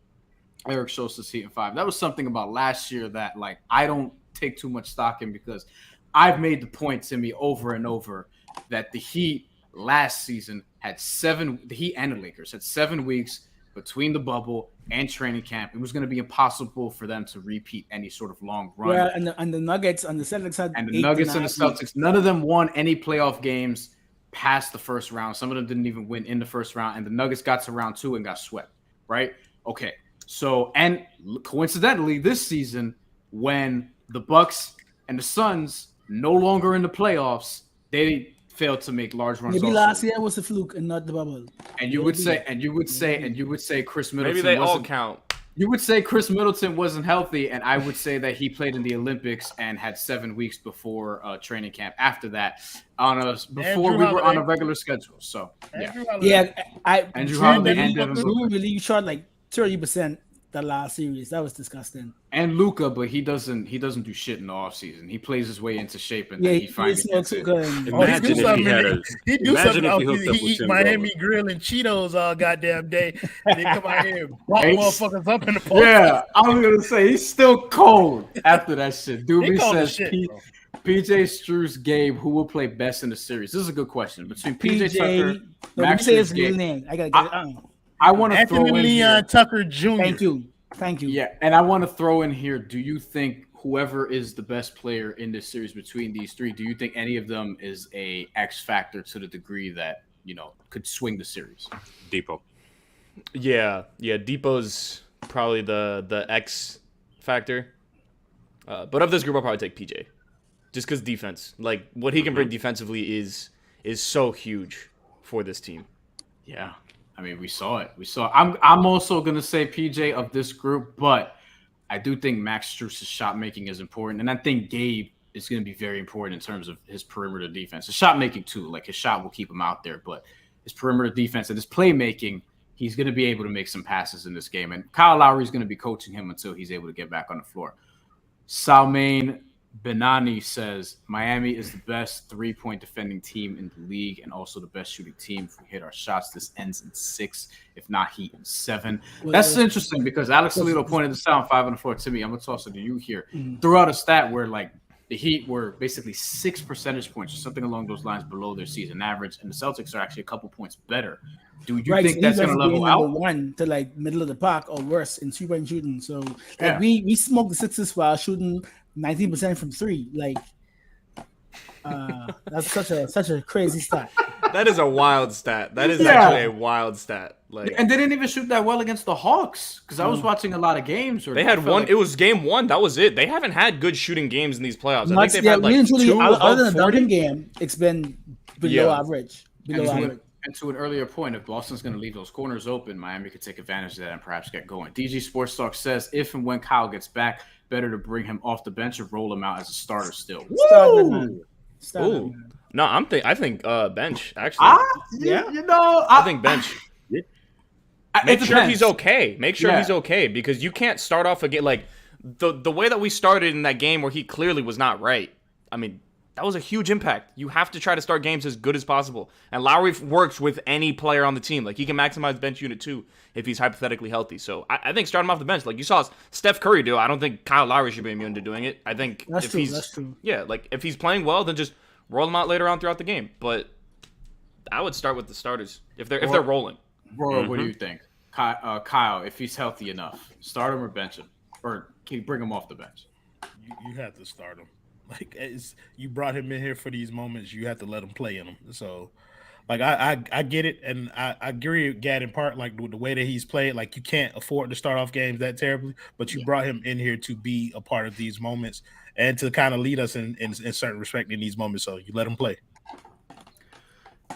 Eric Spoelstra's Heat in 5. That was something about last year that like I don't take too much stock in because I've made the point to me over and over that the Heat last season had the Heat and the Lakers had 7 weeks between the bubble and training camp. It was going to be impossible for them to repeat any sort of long run. Yeah, and the Nuggets and the Celtics had and the Nuggets and the Celtics, none of them won any playoff games past the first round. Some of them didn't even win in the first round, and the Nuggets got to round 2 and got swept, right? Okay. So, and coincidentally, this season, when the Bucks and the Suns no longer in the playoffs, they failed to make large runs. Maybe last year was a fluke and not the bubble. And you would say Chris Middleton. Maybe they all count. You would say Chris Middleton wasn't healthy, and I would say that he played in the Olympics and had 7 weeks before training camp. After that, before we were on a regular schedule. So Andrew Holiday and Devin Booker really shot like 30% the last series. That was disgusting. And Luka, but he doesn't do shit in the offseason. He plays his way into shape, and he finally gets it. Imagine if he had a. Imagine if he hooked up He with eat Tim Miami Grover. grill and Cheetos all goddamn day. And they come out here and block motherfuckers up in the post. Yeah, I was gonna say he's still cold after that shit. Doobie says PJ Strus, Gabe, who will play best in the series? This is a good question. Between PJ Tucker, Max say his Strus, real Gabe. name. I gotta get it. I want to throw Anthony in Leon here. Tucker Jr. Thank you. Yeah, and I want to throw in here. Do you think whoever is the best player in this series between these three, do you think any of them is a X factor to the degree that could swing the series? Depot. Yeah. Depot's probably the X factor. But of this group, I'll probably take PJ, just because defense, like what he can bring defensively, is so huge for this team. Yeah. I mean, we saw it. I'm also gonna say PJ of this group, but I do think Max Strus' shot making is important, and I think Gabe is gonna be very important in terms of his perimeter defense. His shot making too, like his shot will keep him out there, but his perimeter defense and his playmaking, he's gonna be able to make some passes in this game. And Kyle Lowry is gonna be coaching him until he's able to get back on the floor. Salmain Benani says Miami is the best 3-point defending team in the league and also the best shooting team. If we hit our shots, this ends in 6, if not Heat in 7. That's interesting because Alex Alito pointed this out 5 on the floor to me. I'm gonna toss it to you here. Threw out a stat where like the Heat were basically 6 percentage points or something along those lines below their season average, and the Celtics are actually a couple points better. Do you think that's gonna level out? One to like middle of the park or worse in 3-point shooting. So like we smoked the Sixers while shooting 19% from 3. Like that's such a crazy stat. That is a wild stat. That is actually a wild stat. Like, and they didn't even shoot that well against the Hawks because I was watching a lot of games. They had one. It was game 1. That was it. They haven't had good shooting games in these playoffs. I think they've had like 2 other than the 40 Duncan game. It's been below average. And to an earlier point, if Boston's going to leave those corners open, Miami could take advantage of that and perhaps get going. DG Sports Talk says if and when Kyle gets back, better to bring him off the bench or roll him out as a starter still. Start No, I think bench actually. I think bench. It Make sure depends. he's okay. Make sure he's okay because you can't start off again like the way that we started in that game where he clearly was not right. I mean, that was a huge impact. You have to try to start games as good as possible. And Lowry works with any player on the team. Like he can maximize bench unit too if he's hypothetically healthy. So I think start him off the bench. Like you saw Steph Curry do. I don't think Kyle Lowry should be immune to doing it. I think that's true. Yeah, like if he's playing well, then just roll him out later on throughout the game. But I would start with the starters if they're rolling. Roy, what do you think? Kyle, if he's healthy enough, start him or bench him? Or can you bring him off the bench? You have to start him. Like you brought him in here for these moments, you have to let him play in them. So, like I get it, and I agree with Gad in part. Like the way that he's played, like you can't afford to start off games that terribly, but you brought him in here to be a part of these moments and to kind of lead us in certain respect in these moments. So you let him play.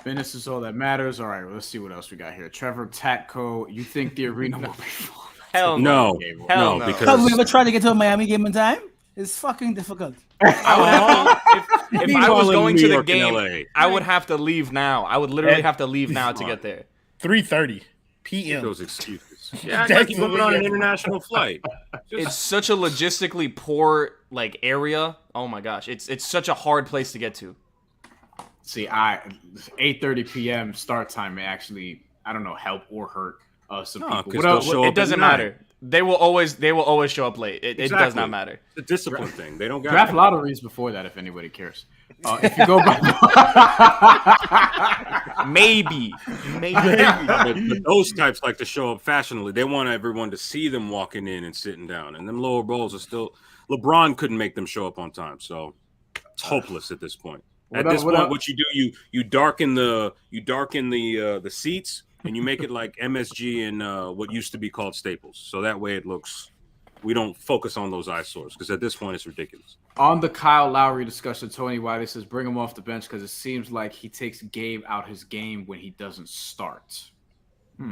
Business is all that matters. All right, well, let's see what else we got here. Trevor Tatko, you think the arena will be full? Hell no. Hell no. Because Have we ever tried to get to a Miami game in time? It's fucking difficult. I would have to, if I was going to the York and game, LA. I would have to leave now. I would literally have to leave now to get there. 3:30 p.m. those excuses. Yeah, Like he's going on an international flight. it's such a logistically poor like area. Oh my gosh, it's such a hard place to get to. See, 8:30 p.m. start time may actually, I don't know, help or hurt some people. 'cause they'll show up It doesn't at 9. matter. They will always show up late. It does Exactly. not matter. It's a discipline thing. They don't got Draft lotteries before that, if anybody cares. If you go by, Maybe. But those types like to show up fashionably. They want everyone to see them walking in and sitting down. And them lower bowls are still. LeBron couldn't make them show up on time, so it's hopeless at this point. At this point, what you do, you darken the seats, and you make it like MSG and what used to be called Staples. So that way it looks. We don't focus on those eyesores because at this point it's ridiculous. On the Kyle Lowry discussion, Tony Wiley says bring him off the bench because it seems like he takes Gabe out his game when he doesn't start.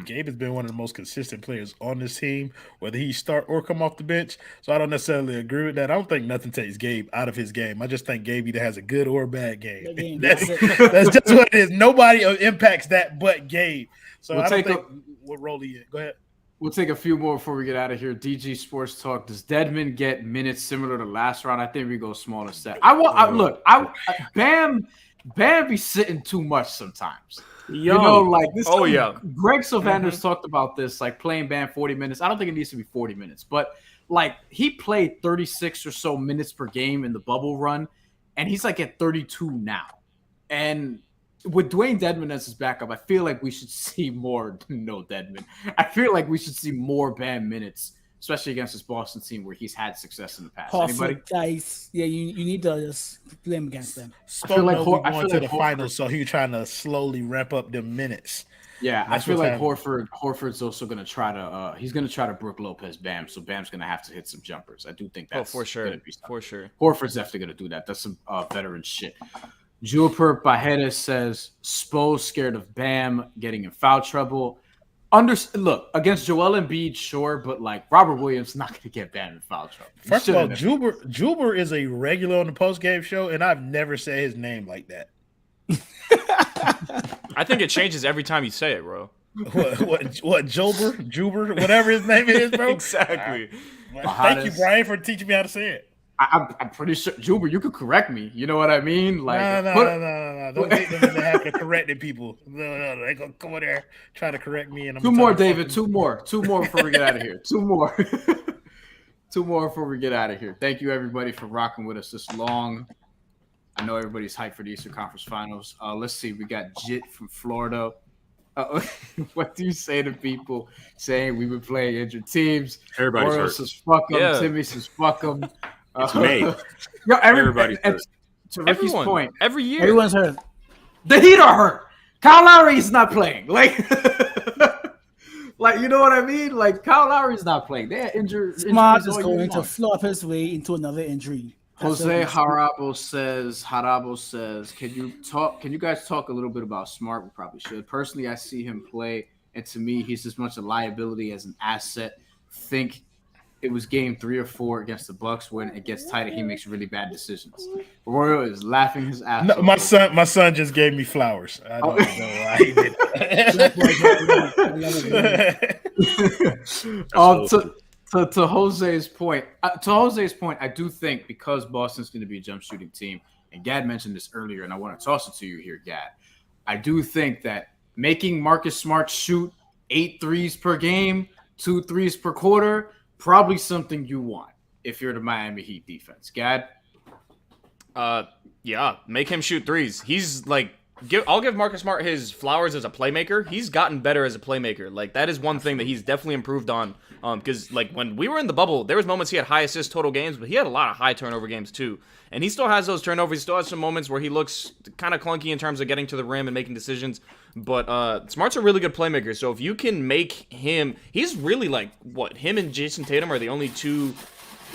Gabe has been one of the most consistent players on this team, whether he start or come off the bench. So I don't necessarily agree with that. I don't think nothing takes Gabe out of his game. I just think Gabe either has a good or a bad game. That's just what it is. Nobody impacts that but Gabe. So I don't think what role he is. Go ahead. We'll take a few more before we get out of here. DG Sports Talk. Does Dedmon get minutes similar to last round? I think we go smaller set. Bam be sitting too much sometimes. You know, like this. Oh yeah. Greg Sylvander's talked about this, like playing Bam 40 minutes. I don't think it needs to be 40 minutes, but like he played 36 or so minutes per game in the bubble run, and he's like at 32 now. And with Dwayne Dedmon as his backup, I feel like we should see more. No Dedmon. I feel like we should see more Bam minutes, especially against this Boston team where he's had success in the past. Horford, guys. Yeah, you need to just play him against them. I feel like going to the finals, so he's trying to slowly ramp up the minutes. Yeah, I feel like Horford's also going to try to he's going to try to Brook Lopez Bam, so Bam's going to have to hit some jumpers. I do think that's for sure. Gonna be for sure. Horford's definitely going to do that. That's some veteran shit. Juper Pajedes says Spo's scared of Bam getting in foul trouble. Look, against Joel Embiid, sure, but like Robert Williams not going to get Bam in foul trouble. First of all, Juber is a regular on the post-game show, and I've never said his name like that. I think it changes every time you say it, bro. What Juber, whatever his name is, bro. Exactly. Thank you, Brian, for teaching me how to say it. I'm pretty sure, Juber, you could correct me. You know what I mean? Like, no. Don't take them in the habit of correcting people. No. They gonna come in there trying to correct me. And I'm two more, David. Two more before we get out of here. Two more before we get out of here. Thank you, everybody, for rocking with us this long. I know everybody's hyped for the Eastern Conference Finals. Let's see. We got Jit from Florida. What do you say to people saying we've been playing injured teams? Everybody's hurt. Says fuck them. Yeah. Timmy says fuck them. It's May. Everybody's hurt. To Ricky's point, every year everyone's hurt. The Heat are hurt. Kyle Lowry's not playing. Like you know what I mean? Like Kyle Lowry's not playing. They're injured. Smart is going to flop his way into another injury. Jose Harabo says, can you guys talk a little bit about Smart? We probably should. Personally, I see him play, and to me, he's as much a liability as an asset. Think it was game 3 or 4 against the Bucks when it gets tight and he makes really bad decisions. Royal is laughing his ass off. My son just gave me flowers. I don't know why he did that. To Jose's point, I do think because Boston's going to be a jump shooting team, and Gad mentioned this earlier, and I want to toss it to you here, Gad. I do think that making Marcus Smart shoot 8 threes per game, 2 threes per quarter, probably something you want if you're the Miami Heat defense. Gad? Yeah, make him shoot threes. He's like, I'll give Marcus Smart his flowers as a playmaker. He's gotten better as a playmaker. Like, that is one thing that he's definitely improved on. Because, like, when we were in the bubble, there was moments he had high assist total games, but he had a lot of high turnover games, too. And he still has those turnovers. He still has some moments where he looks kind of clunky in terms of getting to the rim and making decisions. But Smart's a really good playmaker. So if you can make him... He's really, like, him and Jason Tatum are the only 2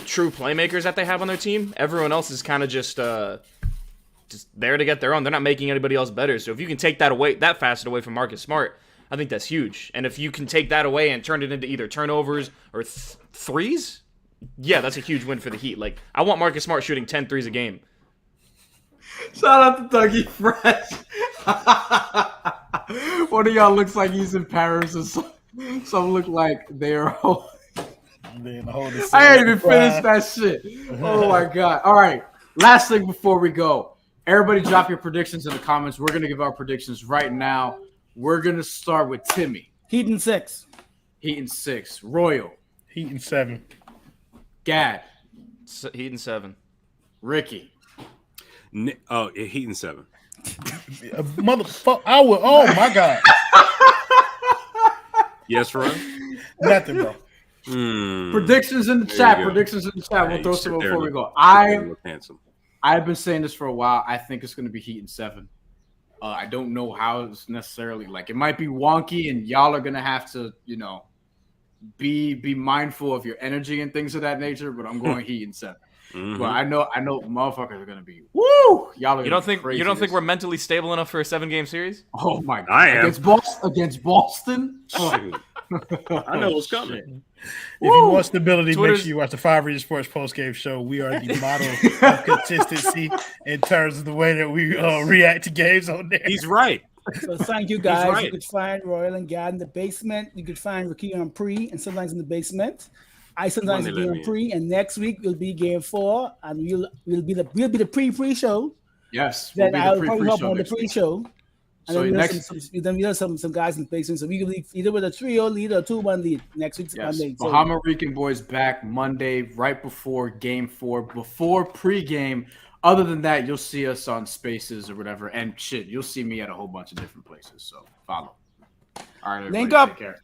true playmakers that they have on their team. Everyone else is kind of just there to get their own. They're not making anybody else better. So if you can take that facet away from Marcus Smart, I think that's huge. And if you can take that away and turn it into either turnovers or threes, yeah, that's a huge win for the Heat. Like, I want Marcus Smart shooting 10 threes a game. Shout out to Dougie Fresh. One of y'all looks like he's in Paris or something some look like they're. Then hold the I ain't even finished that shit. Oh my god! All right, last thing before we go. Everybody, drop your predictions in the comments. We're gonna give our predictions right now. We're gonna start with Timmy. Heat in 6. Heat in 6. Royal. Heat in 7. Gad. Heat in 7. Ricky. Heat in 7. Motherfucker! I would. Oh my god! Yes, Ron. Nothing, bro. Predictions in the There chat. you go. Predictions in the chat. We'll Hey, throw sit some there before we and go. look handsome. I've been saying this for a while. I think it's going to be Heat in 7. I don't know how it's necessarily like it might be wonky, and y'all are going to have to, be mindful of your energy and things of that nature. But I'm going Heat in 7. Mm-hmm. But I know motherfuckers are going to be woo. Y'all are. You don't think we're mentally stable enough for a 7-game series? Oh my god! I am. Against Boston. Oh. I know what's coming. If you want stability, Twitter's- make sure you watch the 5 Region Sports post-game show. We are the model of consistency in terms of the way that we react to games on there. He's right. So thank you guys. right. You could find Royal and Gad in the basement. You could find Ricky on pre and sometimes in the basement. I sometimes When they be let on me pre, and next week will be game 4, and we'll be the pre show. Yes. Then be the I'll probably help pre-show on the next week. pre-show. And So then we have some guys in the basement. So we can leave either with a 3-0 lead or 2-1 lead next week's Yes, Monday. So, Bahamarican Boys back Monday, right before Game 4, before pregame. Other than that, you'll see us on Spaces or whatever, and shit, you'll see me at a whole bunch of different places. So follow. All right, everybody, Link up. Take care.